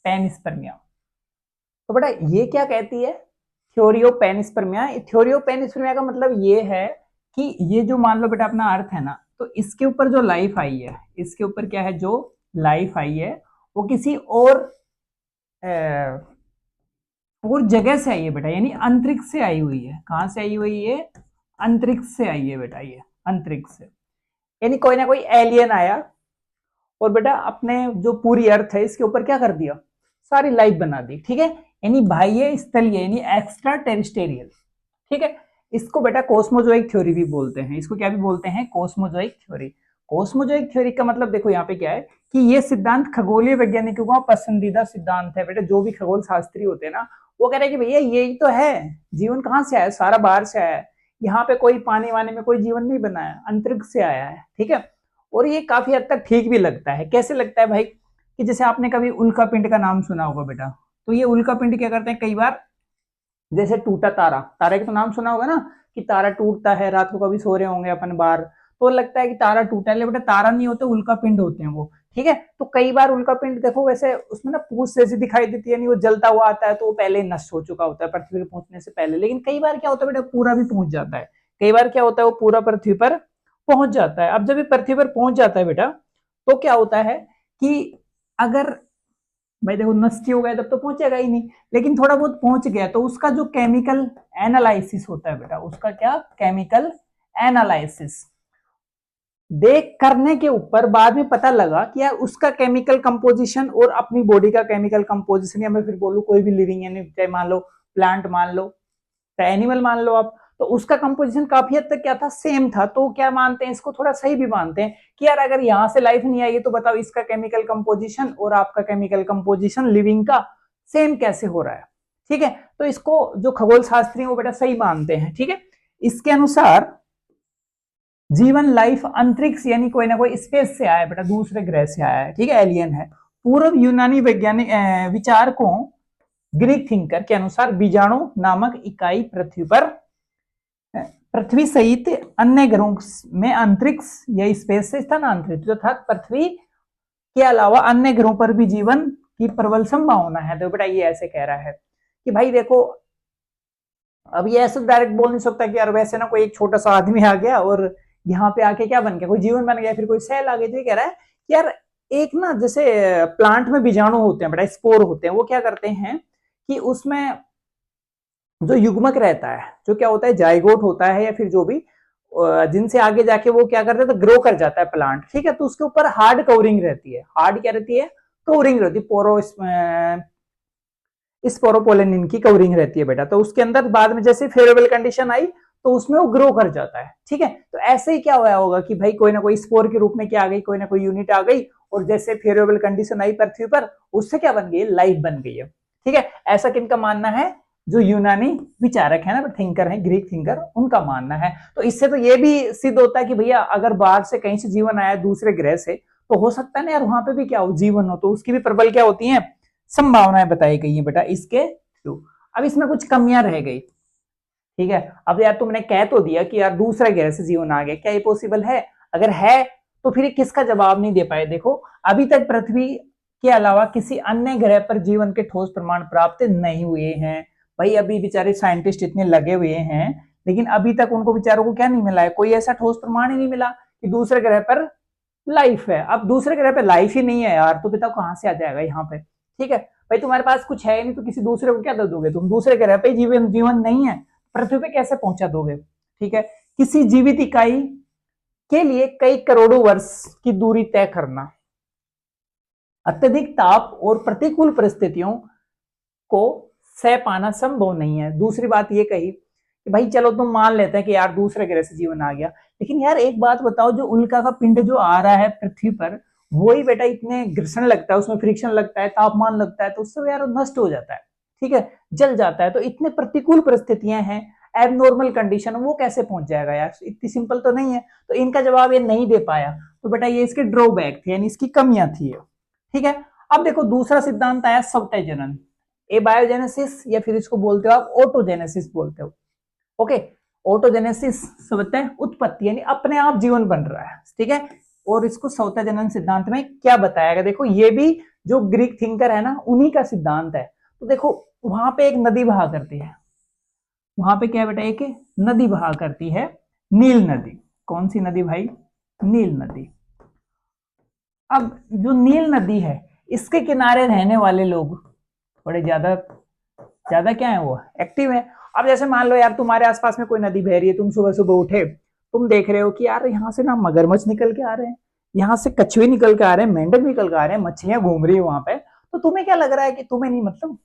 पैनिस्पर्मिया। तो बेटा ये क्या कहती है, थ्योरी ऑफ पैनिस्पर्मिया। थ्योरी ऑफ पैनिस्पर्मिया का मतलब ये है कि ये जो मान लो बेटा अपना अर्थ है ना, तो इसके ऊपर जो लाइफ आई है, इसके ऊपर क्या है जो लाइफ आई है वो किसी और जगह से आई है बेटा, यानी अंतरिक्ष से आई हुई है। कहां से आई हुई है, अंतरिक्ष से आई है बेटा, ये अंतरिक्ष से, यानी कोई ना कोई एलियन आया और बेटा अपने जो पूरी अर्थ है इसके ऊपर क्या कर दिया, सारी लाइफ बना दी। ठीक है, यानी बाह्य स्थलीय यानी एक्स्ट्रा टेरिस्टेरियल। ठीक है, इसको बेटा कॉस्मोजोइक थ्योरी भी बोलते हैं। इसको क्या भी बोलते हैं, कॉस्मोजोइक थ्योरी। कॉस्मोजोइक थ्योरी का मतलब देखो यहाँ पे क्या है कि ये सिद्धांत खगोलीय वैज्ञानिकों का पसंदीदा सिद्धांत है बेटा। जो भी खगोल शास्त्री होते हैं ना, वो कह रहे हैं कि भैया यही तो है, जीवन कहाँ से आया, सारा बाहर से आया है, यहाँ पे कोई पानी वाने में कोई जीवन नहीं बना है, अंतरिक्ष से आया है। ठीक है, और ये काफी हद तक ठीक भी लगता है। कैसे लगता है भाई, कि जैसे आपने कभी उल्का पिंड का नाम सुना होगा बेटा, तो ये उल्का पिंड क्या करते हैं, कई बार जैसे टूटा तारा, तारे का तो नाम सुना होगा ना, कि तारा टूटता है, रात को कभी सो रहे होंगे अपन बाहर, तो लगता है कि तारा टूटा है, बेटा तारा नहीं होते, उल्का पिंड होते हैं वो। ठीक है, तो कई बार उल्का पिंड देखो वैसे उसमें ना पूछ जैसी दिखाई देती है, नहीं वो जलता हुआ आता है, तो वो पहले नष्ट हो चुका होता है पृथ्वी पे पहुंचने से पहले। लेकिन कई बार क्या होता है बेटा, पूरा भी पहुंच जाता है। कई बार क्या होता है, वो पूरा पृथ्वी पर पहुंच जाता है। अब जब ये पृथ्वी पर पहुंच जाता है बेटा, तो क्या होता है कि अगर भाई देखो नष्ट हो गया तब तो पहुंचेगा ही नहीं, लेकिन थोड़ा बहुत पहुंच गया तो उसका जो केमिकल एनालिसिस होता है बेटा, उसका क्या केमिकल एनालिसिस देख करने के ऊपर बाद में पता लगा कि यार उसका केमिकल कंपोजिशन और अपनी बॉडी का केमिकल कंपोजिशन, या मैं फिर बोलूं कोई भी लिविंग यानी चाहे मान लो प्लांट मान लो चाहे एनिमल मान लो आप, तो उसका कंपोजिशन काफी हद तक क्या था, सेम था। तो क्या मानते हैं, इसको थोड़ा सही भी मानते हैं कि यार अगर यहां से लाइफ नहीं आई है तो बताओ इसका केमिकल कंपोजिशन और आपका केमिकल कंपोजिशन लिविंग का सेम कैसे हो रहा है। ठीक है, तो इसको जो खगोल शास्त्री वो बेटा सही मानते हैं। ठीक है, इसके अनुसार जीवन लाइफ अंतरिक्ष यानी कोई ना कोई स्पेस से आया है बेटा, दूसरे ग्रह से आया है। ठीक है, एलियन है। पूर्व यूनानी वैज्ञानिक विचारकों ग्रीक थिंकर के अनुसार बीजाणु नामक इकाई पृथ्वी सहित अन्य ग्रहों में अंतरिक्ष या स्पेस से स्थानांतरित जो था, पृथ्वी के अलावा अन्य ग्रहों पर भी जीवन की प्रबल संभावना है। तो बेटा ये ऐसे कह रहा है कि भाई देखो, अब ये ऐसे डायरेक्ट बोल नहीं सकता कि यार वैसे ना कोई एक छोटा सा आदमी आ गया और यहाँ पे आके क्या बन गया, कोई जीवन बन गया, फिर कोई सेल आ गई। तो ये कह रहा है कि यार एक ना जैसे प्लांट में बीजाणु होते हैं बेटा, स्पोर होते हैं, वो क्या करते हैं कि उसमें जो युग्मक रहता है, जो क्या होता है जाइगोट होता है, या फिर जो भी जिनसे आगे जाके वो क्या करता है तो ग्रो कर जाता है प्लांट। ठीक है, तो उसके ऊपर हार्ड कवरिंग रहती है। हार्ड क्या रहती है, कवरिंग रहती है, स्पोरोपोलेनिन की कवरिंग रहती है बेटा। तो उसके अंदर बाद में जैसे फेवरेबल कंडीशन आई तो उसमें वो ग्रो कर जाता है। ठीक है, तो ऐसे ही क्या हुआ होगा कि भाई कोई ना कोई स्पोर के रूप में क्या आ गई, कोई ना कोई यूनिट आ गई, और जैसे फेवरेबल कंडीशन आई पृथ्वी पर, उससे क्या बन गई, लाइफ बन गई है। ठीक है, ऐसा किनका मानना है, जो यूनानी विचारक है ना, थिंकर है, ग्रीक थिंकर, उनका मानना है। तो इससे तो ये भी सिद्ध होता है कि भैया अगर बाहर से कहीं से जीवन आया दूसरे ग्रह से, तो हो सकता है ना यार वहां पे भी क्या हो, जीवन हो, तो उसकी भी प्रबल क्या होती है, संभावनाएं बताई गई है बेटा इसके थ्रू। अब इसमें कुछ कमियां रह गई। ठीक है, अब यार तुमने कह तो दिया कि यार दूसरे ग्रह से जीवन आ गया, क्या ये पॉसिबल है, अगर है तो फिर किसका जवाब नहीं दे पाए। देखो अभी तक पृथ्वी के अलावा किसी अन्य ग्रह पर जीवन के ठोस प्रमाण प्राप्त नहीं हुए हैं। भाई अभी बेचारे साइंटिस्ट इतने लगे हुए हैं, लेकिन अभी तक उनको बेचारों को क्या नहीं मिला है, कोई ऐसा ठोस प्रमाण ही नहीं मिला कि दूसरे ग्रह पर लाइफ है। अब दूसरे ग्रह पे लाइफ ही नहीं है यार, तो बताओ कहां से आ जाएगा यहाँ पे। ठीक है, भाई तुम्हारे पास कुछ है नहीं तो किसी दूसरे को क्या दे दोगे तुम, दूसरे ग्रह पे जीवन जीवन नहीं है, पृथ्वी पे कैसे पहुंचा दोगे। ठीक है, किसी जीवित इकाई के लिए कई करोड़ों वर्ष की दूरी तय करना, अत्यधिक ताप और प्रतिकूल परिस्थितियों को सह पाना संभव नहीं है। दूसरी बात ये कही कि भाई चलो तुम मान लेते हैं कि यार दूसरे ग्रह से जीवन आ गया, लेकिन यार एक बात बताओ, जो उल्का का पिंड जो आ रहा है पृथ्वी पर, वो ही बेटा इतने घर्षण लगता है, उसमें फ्रिक्शन लगता है, तापमान लगता है, तो उससे यार नष्ट हो जाता है। ठीक है, जल जाता है। तो इतने प्रतिकूल परिस्थितियां हैं, एबनॉर्मल कंडीशन, वो कैसे पहुंच जाएगा यार, इतनी सिंपल तो नहीं है। तो इनका जवाब ये नहीं दे पाया, तो बेटा ये इसके ड्रॉबैक थे, यानी इसकी कमियां थी। ठीक है, अब देखो दूसरा सिद्धांत आया स्वतः जनन, ए बायोजेनेसिस, या फिर इसको बोलते हो आप ऑटोजेनेसिस बोलते हो। ओके, ऑटोजेनेसिस स्वतः उत्पत्ति, यानी अपने आप जीवन बन रहा है। ठीक है, और इसको स्वतः जनन सिद्धांत में क्या बताया गया, देखो ये भी जो ग्रीक थिंकर है ना, उन्हीं का सिद्धांत है। तो देखो वहां पे एक नदी बहा करती है, वहां पे क्या बेटा, एक नदी बहा करती है, नील नदी। कौन सी नदी भाई? नील नदी। अब जो नील नदी है, इसके किनारे रहने वाले लोग बड़े ज्यादा ज्यादा क्या है, वो एक्टिव है। अब जैसे मान लो यार, तुम्हारे आसपास में कोई नदी बह रही है, तुम सुबह सुबह उठे, तुम देख रहे हो कि यार यहाँ से ना मगरमच्छ निकल के आ रहे हैं, यहाँ से कछुए निकल के आ रहे हैं, मेंढक निकल के आ रहे हैं, मछलियां घूम रही है वहां पे। तो तुम्हें क्या लग रहा है कि तुम्हें नहीं, मतलब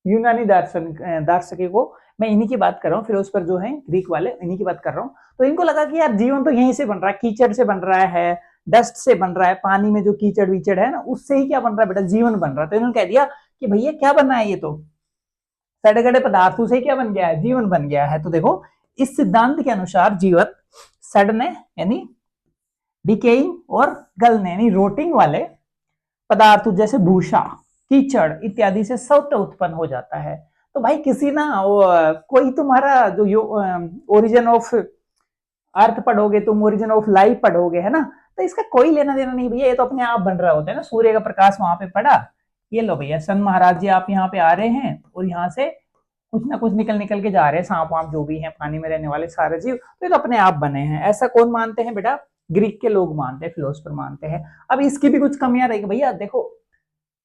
यूनानी दार्शनिक को मैं इन्हीं की बात कर रहा हूँ, फिलोसफर जो है ग्रीक वाले, इन्हीं की बात कर रहा हूँ। तो इनको लगा कि यार जीवन तो यहीं से बन रहा है, कीचड़ से बन रहा है, डस्ट से बन रहा है, पानी में जो कीचड़ वीचड़ है ना, उससे ही क्या बन रहा है बेटा, जीवन बन रहा है। तो इन्होंने कह दिया कि भैया क्या बना है, ये तो सड़े गड़े पदार्थों से क्या बन गया है, जीवन बन गया है। तो देखो इस सिद्धांत के अनुसार जीवन सड़ने यानी डिकेइंग और गलने यानी रोटिंग वाले पदार्थ जैसे भूसा, कीचड़ इत्यादि से सत्व उत्पन्न हो जाता है। तो भाई किसी ना कोई तुम्हारा जो ओरिजिन ऑफ अर्थ पढ़ोगे तुम, ओरिजिन ऑफ लाइफ पढ़ोगे, है ना, तो इसका कोई लेना देना नहीं भैया, ये तो अपने आप बन रहा होता है ना, सूर्य का प्रकाश वहां पे पड़ा, ये लो भैया सन महाराज जी आप यहाँ पे आ रहे हैं और यहाँ से कुछ ना कुछ निकल निकल के जा रहे हैं, सांप वाप जो भी है पानी में रहने वाले सारे जीव, तो ये तो अपने आप बने हैं। ऐसा कौन मानते हैं बेटा? ग्रीक के लोग मानते हैं, फिलोसफर मानते हैं। अब इसकी भी कुछ कमियां रहेगी भैया। देखो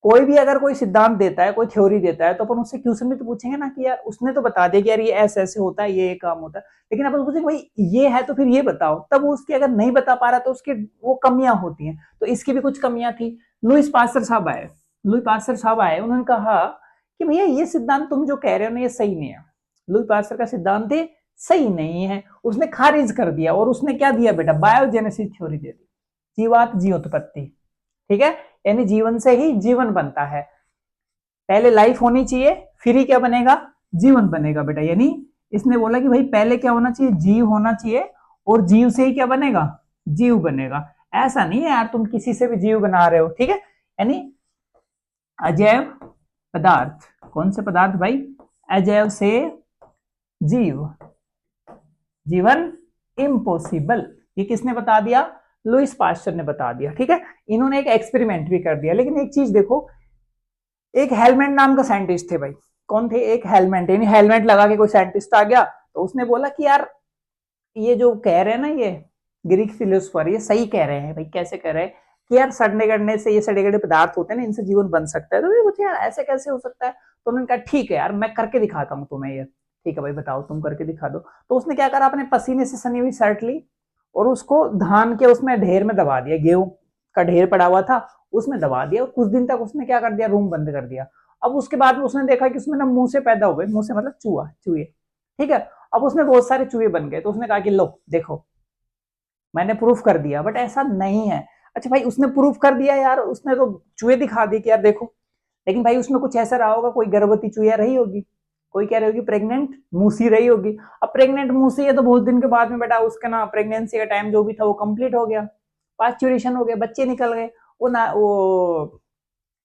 कोई भी अगर कोई सिद्धांत देता है, कोई थ्योरी देता है, तो अपन उससे क्वेश्चन भी तो पूछेंगे ना कि यार उसने तो बता दिया कि यार ये ऐसे ऐसे होता है, ये काम होता है, लेकिन अपन पूछेंगे भाई ये है तो फिर ये बताओ, तब वो उसकी अगर नहीं बता पा रहा तो उसकी वो कमियां होती हैं। तो इसकी भी कुछ कमियां थी। लुईस पास्टर साहब आए, लुई पास्टर साहब आए, उन्होंने कहा कि भैया ये सिद्धांत तुम जो कह रहे हो ना, ये सही नहीं है, लुई पास्टर का सिद्धांत सही नहीं है। उसने खारिज कर दिया और उसने क्या दिया बेटा, बायोजेनेसिस थ्योरी दे दी, जीवात जीवोत्पत्ति। ठीक है, यानी जीवन से ही जीवन बनता है, पहले लाइफ होनी चाहिए फिर ही क्या बनेगा, जीवन बनेगा बेटा। यानी इसने बोला कि भाई पहले क्या होना चाहिए, जीव होना चाहिए, और जीव से ही क्या बनेगा, जीव बनेगा। ऐसा नहीं है यार तुम किसी से भी जीव बना रहे हो, ठीक है। यानी अजैव पदार्थ, कौन से पदार्थ भाई, अजैव से जीव, जीवन इम्पॉसिबल। ये किसने बता दिया, लुईस पास्चर ने बता दिया। ठीक है, इन्होंने एक एक्सपेरिमेंट भी कर दिया। लेकिन एक चीज देखो, एक हेलमेट नाम का साइंटिस्ट थे भाई। कौन थे, एक हेलमेट, यानी हेलमेट लगा के कोई साइंटिस्ट आ गया, तो उसने बोला कि यार ये जो कह रहे हैं ना ये ग्रीक फिलोसफर, ये सही कह रहे हैं भाई। कैसे कह रहे हैं कि यार सड़ने गड़ने से, ये सड़े गड़े पदार्थ होते हैं ना, इनसे जीवन बन सकता है। तो ये मुझे यार ऐसे कैसे हो सकता है। तो उन्होंने कहा ठीक है यार मैं करके दिखाता हूँ तुम्हें ये। ठीक है भाई बताओ, तुम करके दिखा दो। तो उसने क्या करा, अपने पसीने से सनी हुई शर्ट ली और उसको धान के उसमें ढेर में दबा दिया, गेहूं का ढेर पड़ा हुआ था उसमें दबा दिया, और कुछ दिन तक उसने क्या कर दिया, रूम बंद कर दिया। अब उसके बाद में उसने देखा कि उसमें ना मुंह से पैदा हुए, मुंह से मतलब चूहे, ठीक है। अब उसमें बहुत सारे चूहे बन गए, तो उसने कहा कि लो देखो मैंने प्रूफ कर दिया, बट ऐसा नहीं है। अच्छा भाई उसने प्रूफ कर दिया यार, उसने तो चूहे दिखा दिए कि यार देखो, लेकिन भाई उसमें कुछ ऐसा रहा होगा, कोई गर्भवती चूहिया रही होगी, कोई कह रही होगी प्रेग्नेंट मूसी रही होगी। अब प्रेग्नेंट मूसी है तो बहुत दिन के बाद में बेटा उसका ना प्रेगनेंसी का टाइम जो भी था वो कंप्लीट हो गया, पास्चुरेशन हो गया, बच्चे निकल गए। वो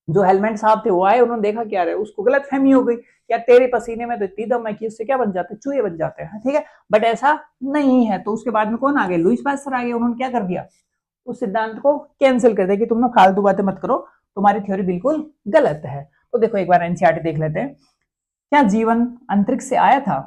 जो हेलमेट साहब थे वो आए, उन्होंने देखा क्या रहे, उसको गलत फहमी हो गई, या तेरे पसीने में तो इतनी दम है कि उससे क्या बन जाते हैं, चूहे बन जाते हैं, ठीक है। बट ऐसा नहीं है। तो उसके बाद में कौन आ गए, लुईस पास्चर आ गए। उन्होंने क्या कर दिया, उस सिद्धांत को कैंसिल कर दिया कि तुम ना फालतू बातें मत करो, तुम्हारी थ्योरी बिल्कुल गलत है। तो देखो एक बार एनसीईआरटी देख लेते हैं, क्या जीवन अंतरिक्ष से आया था,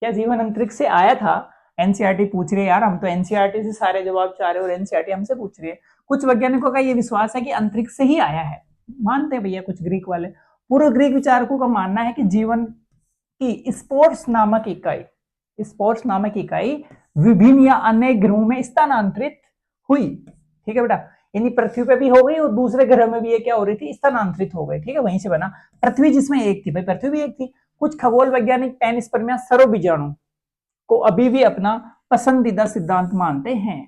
क्या जीवन अंतरिक्ष से आया था। एनसीईआरटी पूछ रही है यार, हम तो एनसीईआरटी से सारे जवाब चाह रहे हैं और एनसीईआरटी हमसे पूछ रही है। कुछ वैज्ञानिकों का यह विश्वास है कि अंतरिक्ष से ही आया है, मानते हैं भैया कुछ ग्रीक वाले। पूर्व ग्रीक विचारकों का मानना है कि जीवन की स्पोर्ट्स नामक इकाई विभिन्न या अन्य ग्रहों में स्थानांतरित हुई। ठीक है बेटा, यानी पृथ्वी पे भी हो गई और दूसरे ग्रह में भी ये क्या हो रही थी, स्थानांतरित हो गई। ठीक है, वहीं से बना। पृथ्वी जिसमें एक थी भाई, पृथ्वी भी एक थी। कुछ खगोल वैज्ञानिक पेनिस्पर्मिया सर्वबीजाणु को अभी भी अपना पसंदीदा सिद्धांत मानते हैं।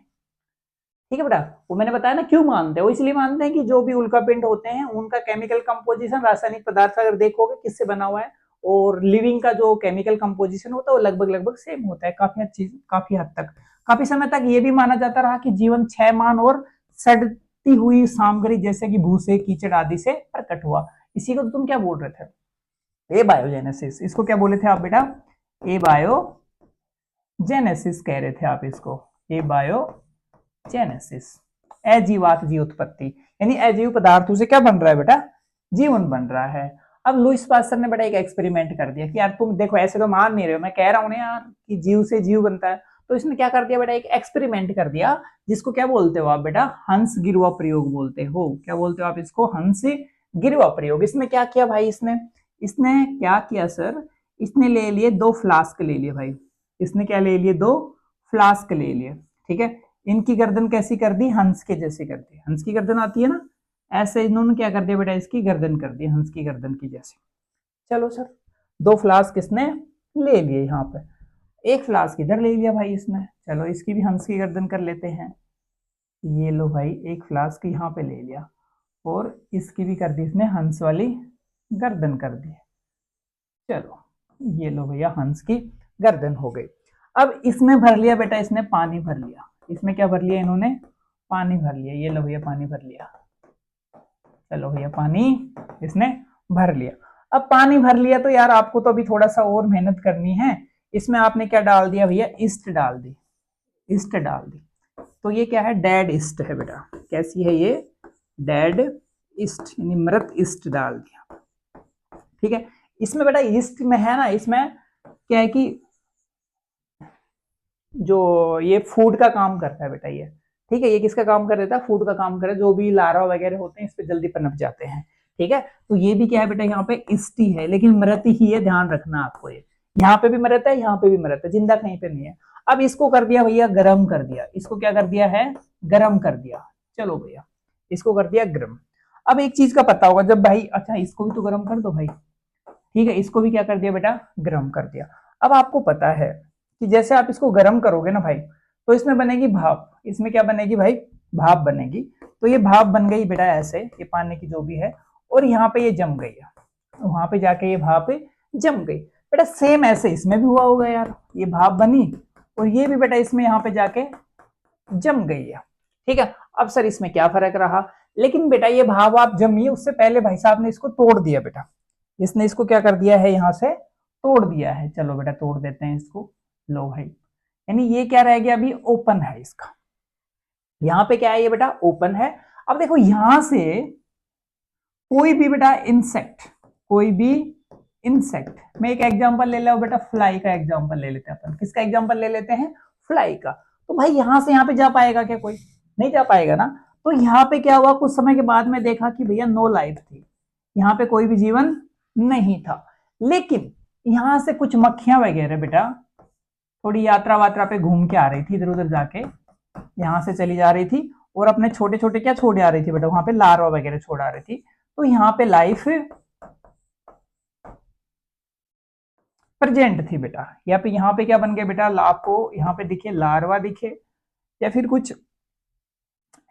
ठीक है बेटा, वो मैंने बताया ना क्यों मानते हैं, वो इसलिए मानते हैं कि जो भी उल्कापिंड होते हैं उनका केमिकल कंपोजिशन, रासायनिक पदार्थ अगर देखोगे किससे बना हुआ है, और लिविंग का जो केमिकल कंपोजिशन होता है वो लगभग लगभग सेम होता है, काफी हद तक। काफी समय तक ये भी माना जाता रहा कि जीवन क्षयमान और सड़ती हुई सामग्री जैसे कि भूसे, कीचड़ आदि से प्रकट हुआ। इसी को तो तुम क्या बोल रहे थे, ए बायोजेनेसिस। इसको क्या बोले थे आप बेटा, ए बायोजेनेसिस कह रहे थे आप इसको, ए बायोजेनेसिस। अजीवात जीव उत्पत्ति, यानी अजीव पदार्थों से क्या बन रहा है बेटा, जीवन बन रहा है। अब लुईस पास्टर ने बेटा एक एक्सपेरिमेंट कर दिया कि यार तुम देखो ऐसे तो मान नहीं रहे हो, मैं कह रहा हूं ना यार कि जीव से जीव बनता है, तो इसने क्या कर दिया बेटा, एक एक्सपेरिमेंट कर दिया, जिसको क्या बोलते हो आप बेटा, हंस गिरवा प्रयोग बोलते हो। क्या बोलते हो आप इसको, हंस गिरवा प्रयोग। इसमें क्या किया भाई, इसने इसने क्या किया सर, इसने ले लिए 2 फ्लास्क ले लिए भाई, इसने क्या ले लिए, 2 फ्लास्क ले लिए, ठीक है। इनकी गर्दन कैसी कर दी, हंस के जैसी कर दी, हंस की गर्दन आती है ना, ऐसे इन्होंने क्या कर दिया बेटा, इसकी गर्दन कर दी हंस की गर्दन की जैसे। चलो सर 2 फ्लास्क इसने ले लिए, यहाँ पे 1 फ्लास्क इधर ले लिया भाई इसने, चलो इसकी भी हंस की गर्दन कर लेते हैं। ये लो भाई 1 फ्लास्क यहाँ पे ले लिया, और इसकी भी कर दी इसने हंस वाली गर्दन कर दी। चलो ये लो भैया हंस की गर्दन हो गई। अब इसमें भर लिया बेटा, इसने पानी भर लिया, इसमें क्या भर लिया इन्होंने, पानी भर लिया। ये लो भैया पानी भर लिया, चलो भैया पानी इसने भर लिया। अब पानी भर लिया तो यार आपको तो अभी थोड़ा सा और मेहनत करनी है। इसमें आपने क्या डाल दिया भैया, ईस्ट डाल दी, ईस्ट डाल दी। तो ये क्या है, डेड ईस्ट है बेटा, कैसी है ये, डेड ईस्ट, यानी मृत ईस्ट डाल दिया, ठीक है। इसमें बेटा ईस्ट में है ना, इसमें क्या है कि जो ये फूड का काम करता है बेटा ये, ठीक है। ये किसका काम कर देता है, फूड का काम करे, जो भी लार्वा वगैरह होते हैं इस पे जल्दी पनप जाते हैं, ठीक है। तो ये भी क्या है बेटा, यहाँ पे ईस्ट है, लेकिन मृत ही है, ध्यान रखना आपको, ये यहाँ पे भी मृत है, यहाँ पे भी मृत है, जिंदा कहीं पे नहीं है। अब इसको कर दिया भैया गर्म कर दिया, इसको क्या कर दिया है, गर्म कर दिया। चलो भैया इसको कर दिया गर्म। अब एक चीज का पता होगा जब भाई, अच्छा इसको भी तो गर्म कर दो भाई, ठीक है, इसको भी क्या कर दिया बेटा, गर्म कर दिया। अब आपको पता है कि जैसे आप इसको गर्म करोगे ना भाई, तो इसमें बनेगी भाप, इसमें क्या बनेगी भाई, भाप बनेगी। तो ये भाप बन गई बेटा ऐसे, ये पानी की जो भी है, और यहाँ पे ये जम गई है, वहां पे जाके ये भाप जम गई। बेटा सेम ऐसे इसमें भी हुआ होगा यार, ये भाप बनी और ये भी बेटा इसमें यहाँ पे जाके जम गई है, ठीक है। अब सर इसमें क्या फर्क रहा, लेकिन बेटा ये भाप आप जमी, उससे पहले भाई साहब ने इसको तोड़ दिया बेटा, इसने इसको क्या कर दिया है, यहां से तोड़ दिया है। चलो बेटा तोड़ देते हैं इसको, लो भाई, यानी ये क्या रह गया, अभी ओपन है इसका, यहाँ पे क्या है ये बेटा, ओपन है। अब देखो यहां से कोई भी बेटा इंसेक्ट, कोई भी इंसेक्ट, मैं एक एग्जांपल ले लो बेटा, फ्लाई का एग्जांपल ले लेते हैं अपन, किसका एग्जांपल ले लेते हैं, फ्लाई का। तो भाई यहां से यहाँ पे जा पाएगा क्या, कोई नहीं जा पाएगा ना। तो यहाँ पे क्या हुआ, कुछ समय के बाद में देखा कि भैया नो लाइफ थी, यहाँ पे कोई भी जीवन नहीं था। लेकिन यहां से कुछ मक्खियां वगैरह बेटा थोड़ी यात्रा वात्रा पे घूम के आ रही थी, इधर उधर जाके यहां से चली जा रही थी, और अपने छोटे छोटे क्या छोड़ आ रही थी बेटा, वहां पे लार्वा वगैरह छोड़ आ रही थी। तो यहाँ पे लाइफ प्रेजेंट थी बेटा। यहाँ पे क्या बन गया बेटा, आपको यहाँ पे दिखे लार्वा दिखे, या फिर कुछ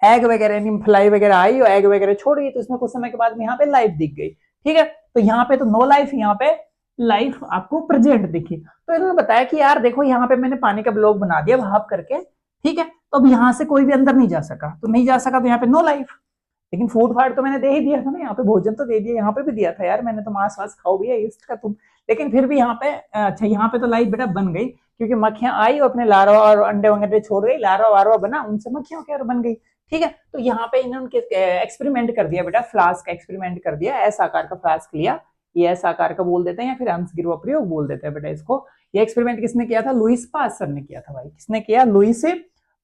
एग वगैरह, यानी फ्लाई वगैरह आई और एग वगैरह छोड़ गई, तो उसमें कुछ समय के बाद में यहाँ पे लाइफ दिख गई, ठीक है। तो यहाँ पे तो नो लाइफ, यहाँ पे लाइफ आपको प्रेजेंट दिखी। तो इन्होंने बताया कि यार देखो यहाँ पे मैंने पानी का ब्लॉक बना दिया भाप करके, ठीक है। तो अब यहाँ से कोई भी अंदर नहीं जा सका, तो नहीं जा सका तो यहाँ पे नो लाइफ। लेकिन फूड फाड तो मैंने दे ही दिया था ना, यहाँ पे भोजन तो दे दिया, यहाँ पे भी दिया था यार मैंने, तो मांस वास खाओ भैया ईस्ट का तुम। लेकिन फिर भी यहाँ पे अच्छा, यहाँ पे तो लाइफ बेटा बन गई, क्योंकि मक्खियां आई और अपने लार्वा और अंडे वगैरह छोड़ गई, लार्वा वार्वा बना, उनसे मक्खियां वगैरह बन गई, ठीक है। तो यहाँ पे इन्होंने एक्सपेरिमेंट कर दिया बेटा, फ्लास्क का एक्सपेरिमेंट कर दिया, ऐसा आकार का फ्लास्क लिया, ये ऐसा आकार का बोल देते हैं, या फिर हंस गिरवा प्रयोग बोल देते हैं बेटा इसको। ये एक्सपेरिमेंट किसने किया था, लुईस पास्चर ने किया था भाई, किसने किया, लुईस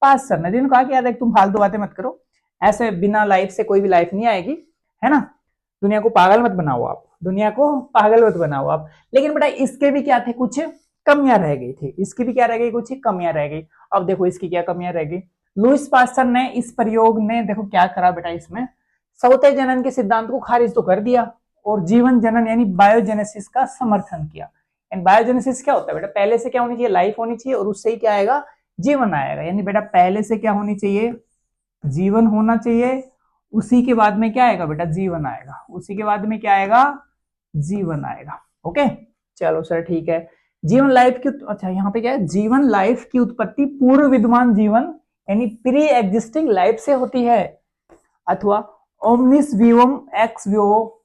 पास्चर ने। जिन्होंने कहा कि यार तुम फालतू बातें मत करो, ऐसे बिना लाइफ से कोई भी लाइफ नहीं आएगी, है ना, दुनिया को पागल मत बनाओ आप, दुनिया को पागल मत बनाओ आप। लेकिन बेटा इसके भी क्या थे, कुछ कमियां रह गई थी, इसकी भी क्या रह गई, कुछ कमियां रह गई। अब देखो इसकी क्या कमियां रह गई, लुईस पास्चर ने इस प्रयोग ने देखो क्या करा बेटा, इसमें स्वतः जनन के सिद्धांत को खारिज तो कर दिया, और जीवन जनन यानी बायोजेनेसिस का समर्थन किया। एंड बायोजेनेसिस क्या होता है बेटा, पहले से क्या होनी चाहिए, लाइफ होनी चाहिए, और उससे ही क्या आएगा, जीवन आएगा। यानी बेटा पहले से क्या होनी चाहिए, जीवन होना चाहिए, उसी के बाद में क्या आएगा बेटा, जीवन आएगा, उसी के बाद में क्या आएगा, जीवन आएगा। ओके चलो सर ठीक है। जीवन लाइफ की, अच्छा यहाँ पे क्या है, जीवन लाइफ की उत्पत्ति पूर्व विद्यमान जीवन यानी प्री एग्जिस्टिंग लाइफ से होती है, अथवा ओमनिस विवम एक्स विवो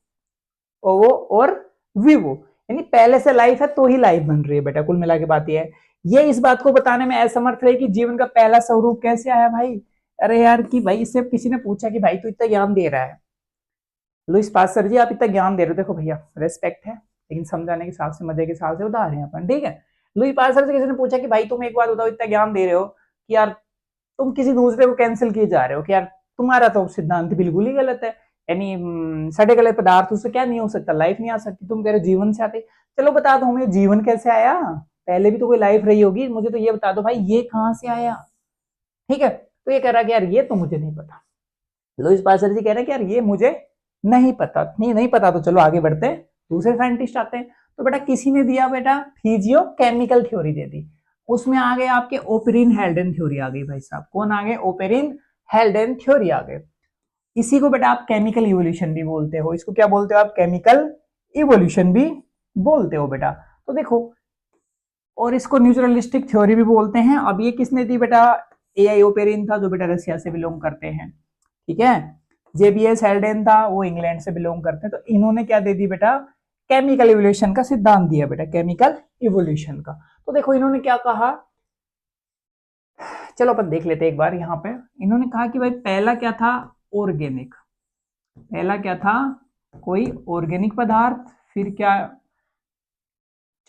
ओवो और विवो, यानी पहले से लाइफ है तो ही लाइफ बन रही है बेटा। कुल मिला के बात यह है, ये इस बात को बताने में असमर्थ है कि जीवन का पहला स्वरूप कैसे आया भाई, अरे यार कि भाई इससे किसी ने पूछा कि भाई तू इतना ज्ञान दे रहा है, लुइस पास्टर जी आप इतना ज्ञान दे रहे हो, देखो भैया रेस्पेक्ट है लेकिन समझाने के हिसाब से, मजे के हिसाब से बता रहे हैं अपन, ठीक है। लुइस पास्टर से किसी ने पूछा कि भाई तुम एक बात बताओ, इतना ज्ञान दे रहे हो कि यार तुम किसी दूसरे को कैंसिल किए जा रहे हो कि यार तुम्हारा तो सिद्धांत बिल्कुल ही गलत है, यानी सड़े गले पदार्थों से क्या नहीं हो सकता, लाइफ नहीं आ सकती, तुम कह रहे हो जीवन से आते। चलो बता दो हमें जीवन कैसे आया, पहले भी तो कोई लाइफ रही होगी, मुझे तो ये बता दो भाई ये कहां से आया, ठीक है। तो ये कह रहा कि यार ये तो मुझे नहीं पता, लुइस पास्टर जी कह रहे हैं कि यार ये मुझे नहीं पता, नहीं पता, तो चलो आगे बढ़ते हैं, दूसरे साइंटिस्ट आते हैं। तो बेटा किसी ने दिया बेटा फिजियो केमिकल थ्योरी दे दी, उसमें आ गए आपके ओपेरिन हेल्डेन थ्योरी आ गई, भाई साहब कौन आ गए, ओपेरिन हेल्डेन थ्योरी आ गए। इसी को बेटा आप केमिकल इवोल्यूशन भी बोलते हो, इसको क्या बोलते हो आप, केमिकल इवोल्यूशन भी बोलते हो बेटा। तो देखो, और इसको न्यूट्रलिस्टिक थ्योरी भी बोलते हैं। अब ये किसने दी बेटा, एआई ओपेरिन था जो बेटा रशिया से बिलोंग करते हैं, ठीक है। जेबीएस हेल्डेन था वो इंग्लैंड से बिलोंग करते हैं। तो इन्होंने क्या दे दी बेटा, केमिकल इवोल्यूशन का सिद्धांत दिया बेटा, केमिकल इवोल्यूशन का। तो देखो इन्होंने क्या कहा, चलो अपन देख लेते हैं एक बार। यहाँ पे इन्होंने कहा कि भाई पहला क्या था, ऑर्गेनिक, पहला क्या था कोई ऑर्गेनिक पदार्थ, फिर क्या,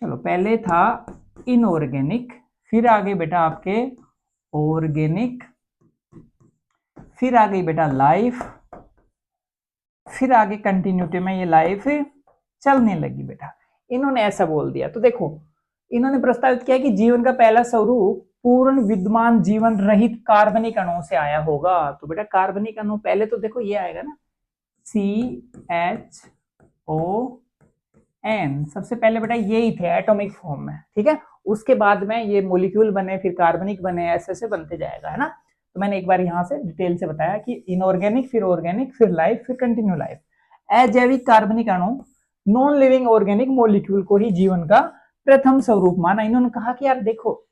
चलो पहले था इनऑर्गेनिक, फिर आ गई बेटा आपके ऑर्गेनिक, फिर आ गई बेटा लाइफ, फिर आगे कंटिन्यूटी में ये लाइफ चलने लगी बेटा, इन्होंने ऐसा बोल दिया। तो देखो इन्होंने प्रस्तावित किया कि जीवन का पहला स्वरूप पूर्ण विद्यमान जीवन रहित कार्बनिक अणुओं से आया होगा। तो बेटा कार्बनिक अणु पहले तो देखो ये आएगा ना, CHON, सबसे पहले बेटा ये ही थे एटॉमिक फॉर्म में, ठीक है। उसके बाद में ये मॉलिक्यूल बने, फिर कार्बनिक बने, ऐसे ऐसे बनते जाएगा, है ना। तो मैंने एक बार यहाँ से डिटेल से बताया कि इनऑर्गेनिक, फिर ऑर्गेनिक, फिर लाइफ, फिर कंटिन्यू लाइफ। अजैविक कार्बनिक अणु नॉन लिविंग ऑर्गेनिक मॉलिक्यूल को ही जीवन का प्रथम स्वरूप माना। इन्होंने कहा कि यार देखो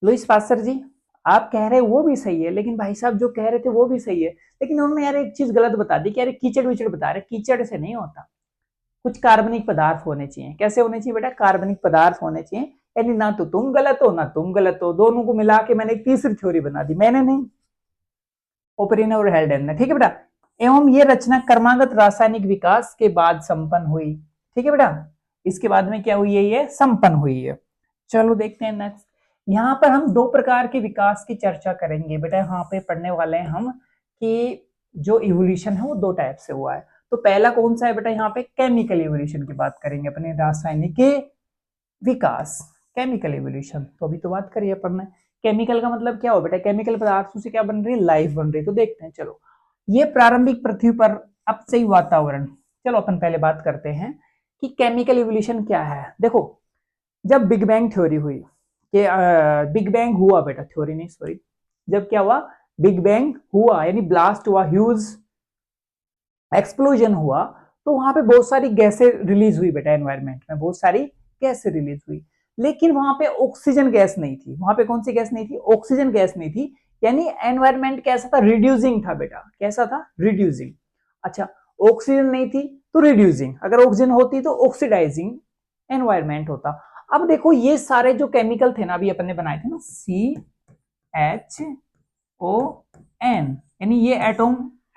लुइस पास्टर जी आप कह रहे वो भी सही है, लेकिन भाई साहब जो कह रहे थे वो भी सही है, लेकिन उन्होंने यार एक चीज गलत बता दी कि यार कीचड़ विचड़ बता रहे, कीचड़ से नहीं होता, कुछ कार्बनिक पदार्थ होने चाहिए। कैसे होने चाहिए बेटा, कार्बनिक पदार्थ होने चाहिए, यानी ना तो तुम गलत हो ना तुम गलत हो, दोनों को मिला के मैंने एक तीसरी थ्योरी बना दी, मैंने नहीं, ओपेरिन और हेल्डेन ने, ठीक है बेटा। एवं ये रचना क्रमागत रासायनिक विकास के बाद संपन्न हुई, ठीक है बेटा। इसके बाद में क्या हुई है, ये संपन्न हुई है। चलो देखते हैं नेक्स्ट। यहाँ पर हम दो प्रकार के विकास की चर्चा करेंगे बेटा, यहाँ पे पढ़ने वाले हैं हम कि जो इवोल्यूशन है वो दो टाइप से हुआ है। तो पहला कौन सा है बेटा, यहाँ पे केमिकल इवोल्यूशन की बात करेंगे अपने, रासायनिक विकास, केमिकल इवोल्यूशन। तो अभी तो बात करिए अपन ने, केमिकल का मतलब क्या हो बेटा, केमिकल पदार्थों से क्या बन रही है, लाइफ बन रही है। तो देखते हैं चलो, ये प्रारंभिक पृथ्वी पर अपचयी वातावरण। चलो अपन पहले बात करते हैं कि केमिकल इवोल्यूशन क्या है। देखो जब बिग बैंग थ्योरी हुई, कि बिग बैंग हुआ बेटा, थ्योरी नहीं सॉरी, जब क्या हुआ, बिग बैंग हुआ यानी ब्लास्ट हुआ, ह्यूज एक्सप्लोजन हुआ, तो वहां पे बहुत सारी गैसें रिलीज हुई बेटा, एनवायरमेंट में बहुत सारी गैसें रिलीज हुई, लेकिन वहां पे ऑक्सीजन गैस नहीं थी। वहां पे कौन सी गैस नहीं थी, ऑक्सीजन गैस नहीं थी, यानी एनवायरमेंट कैसा था, रिड्यूसिंग था बेटा, कैसा था, रिड्यूसिंग। अच्छा ऑक्सीजन नहीं थी तो रिड्यूसिंग, अगर ऑक्सीजन होती तो ऑक्सीडाइजिंग एनवायरमेंट होता। अब देखो ये सारे जो केमिकल थे ना अभी अपन ने बनाए थे ना, CHON, यानी ये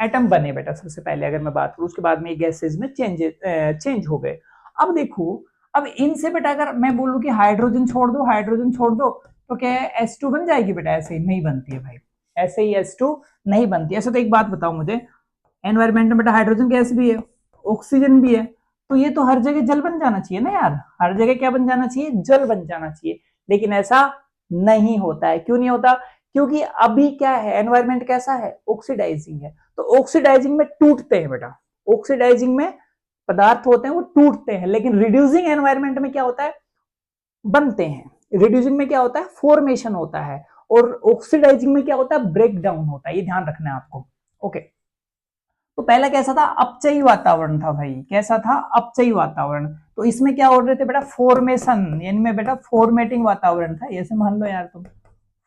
एटम बने बेटा सबसे पहले, अगर मैं बात करूं, उसके बाद में गैसेस में चेंज हो गए। अब देखो, अब इनसे बेटा अगर मैं बोलूं कि हाइड्रोजन छोड़ दो, हाइड्रोजन छोड़ दो, तो क्या है H2 बन जाएगी बेटा, ऐसे ही नहीं बनती है भाई, ऐसे ही H2 नहीं बनती। ऐसे तो एक बात बताओ मुझे, एनवायरमेंट में बेटा हाइड्रोजन गैस भी है, ऑक्सीजन भी है, तो ये तो हर जगह जल बन जाना चाहिए ना यार, हर जगह क्या बन जाना चाहिए, जल बन जाना चाहिए। लेकिन ऐसा नहीं होता है, क्यों नहीं होता, क्योंकि अभी क्या है, एनवायरमेंट कैसा है, ऑक्सीडाइजिंग है। तो ऑक्सीडाइजिंग में टूटते हैं बेटा, ऑक्सीडाइजिंग में पदार्थ होते हैं वो टूटते हैं, लेकिन रिड्यूसिंग एनवायरमेंट में क्या होता है, बनते हैं। रिड्यूसिंग में क्या होता है, फॉर्मेशन होता है, और ऑक्सीडाइजिंग में क्या होता है, ब्रेक डाउन होता है, ये ध्यान रखना है आपको। ओके, तो पहला कैसा था, अपचयी वातावरण था भाई, कैसा था, अपचयी वातावरण। तो इसमें क्या हो रहे थे बेटा, फॉर्मेशन, यानी में बेटा फॉर्मेटिंग वातावरण था, ऐसे मान लो यार तुम,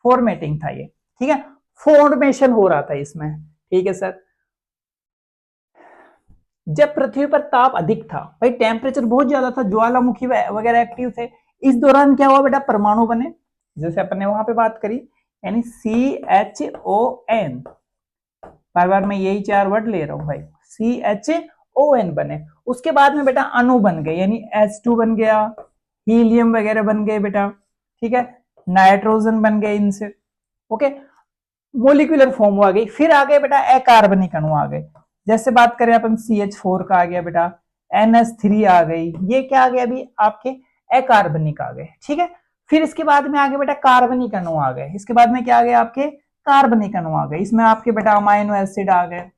फॉर्मेटिंग था ये, ठीक है, फॉर्मेशन हो रहा था इसमें, ठीक है सर। जब पृथ्वी पर ताप अधिक था भाई, टेम्परेचर बहुत ज्यादा था, ज्वालामुखी वगैरह एक्टिव थे, इस दौरान क्या हुआ बेटा, परमाणु बने, जैसे अपन ने वहां पे बात करी, यानी CHON, बार बार मैं यही 4 वर्ड ले रहा हूं भाई, CHON बने। उसके बाद में बेटा अणु बन गए, यानी H2 बन गया, हीलियम वगैरह बन गए बेटा, ठीक है, नाइट्रोजन बन गए इनसे, ओके, मोलिकुलर फॉर्म आ गई। फिर आ गए बेटा अकार्बनिक अणु आ गए, जैसे बात करें अपन CH4 का आ गया बेटा, NH3 आ गई, ये क्या आ गया अभी आपके अकार्बनिक आ गए, ठीक है। फिर इसके बाद में आगे बेटा कार्बनिक अणु आ गए, इसके बाद में क्या आ गया आपके कार्बनिक अणु आ गए, इसमें आपके बेटा अमाइनो एसिड आ गए,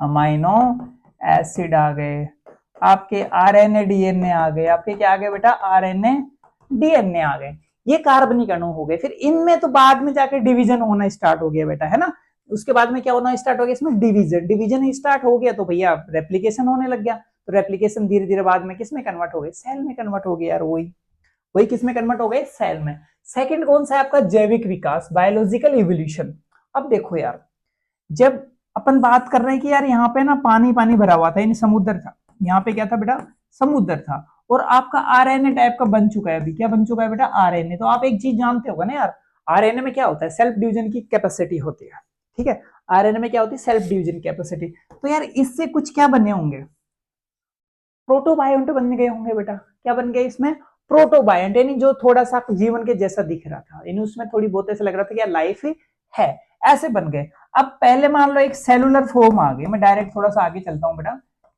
अमाइनो एसिड आ गए, आपके RNA DNA आ गए, आपके क्या आ गए बेटा RNA DNA आ गए, ये कार्बनिक अणु हो गए। फिर इनमें तो बाद में जाके डिवीजन होना स्टार्ट हो गया बेटा, है ना, उसके बाद में क्या होना स्टार्ट हो गया इसमें डिवीजन, डिवीजन स्टार्ट हो गया तो भैया रेप्लिकेशन होने लग गया, तो रेप्लिकेशन धीरे धीरे बाद में किसमें कन्वर्ट हो गए, सेल में कन्वर्ट हो गया यार, वही वही किसमें कन्वर्ट हो गए, सेल में। सेकंड कौन सा है आपका, जैविक विकास, बायोलॉजिकल इवोल्यूशन। अब देखो यार, जब अपन बात कर रहे हैं कि यार यहाँ पे ना पानी पानी भरा हुआ था, यानी समुद्र था, यहाँ पे क्या था बेटा, समुद्र था, और आपका RNA टाइप का बन चुका है, अभी क्या बन चुका है बेटा, RNA। तो आप एक चीज जानते होगा ना यार, RNA में क्या होता है, सेल्फ डिवीजन की कैपेसिटी होती है, ठीक है, RNA में क्या होती है, सेल्फ डिवीजन कैपेसिटी। तो यार इससे कुछ क्या बने होंगे, प्रोटोबायोंट बन गए होंगे बेटा, क्या बन गए इसमें, प्रोटोबायोंट, यानी जो थोड़ा सा जीवन के जैसा दिख रहा था, यानी उसमें थोड़ी बहुत ऐसा लग रहा था कि यार लाइफ है, ऐसे बन गए। अब पहले मान लो एक सेलुलर फॉर्म आ गई, मैं डायरेक्ट थोड़ा सा आगे चलता हूं बेटा,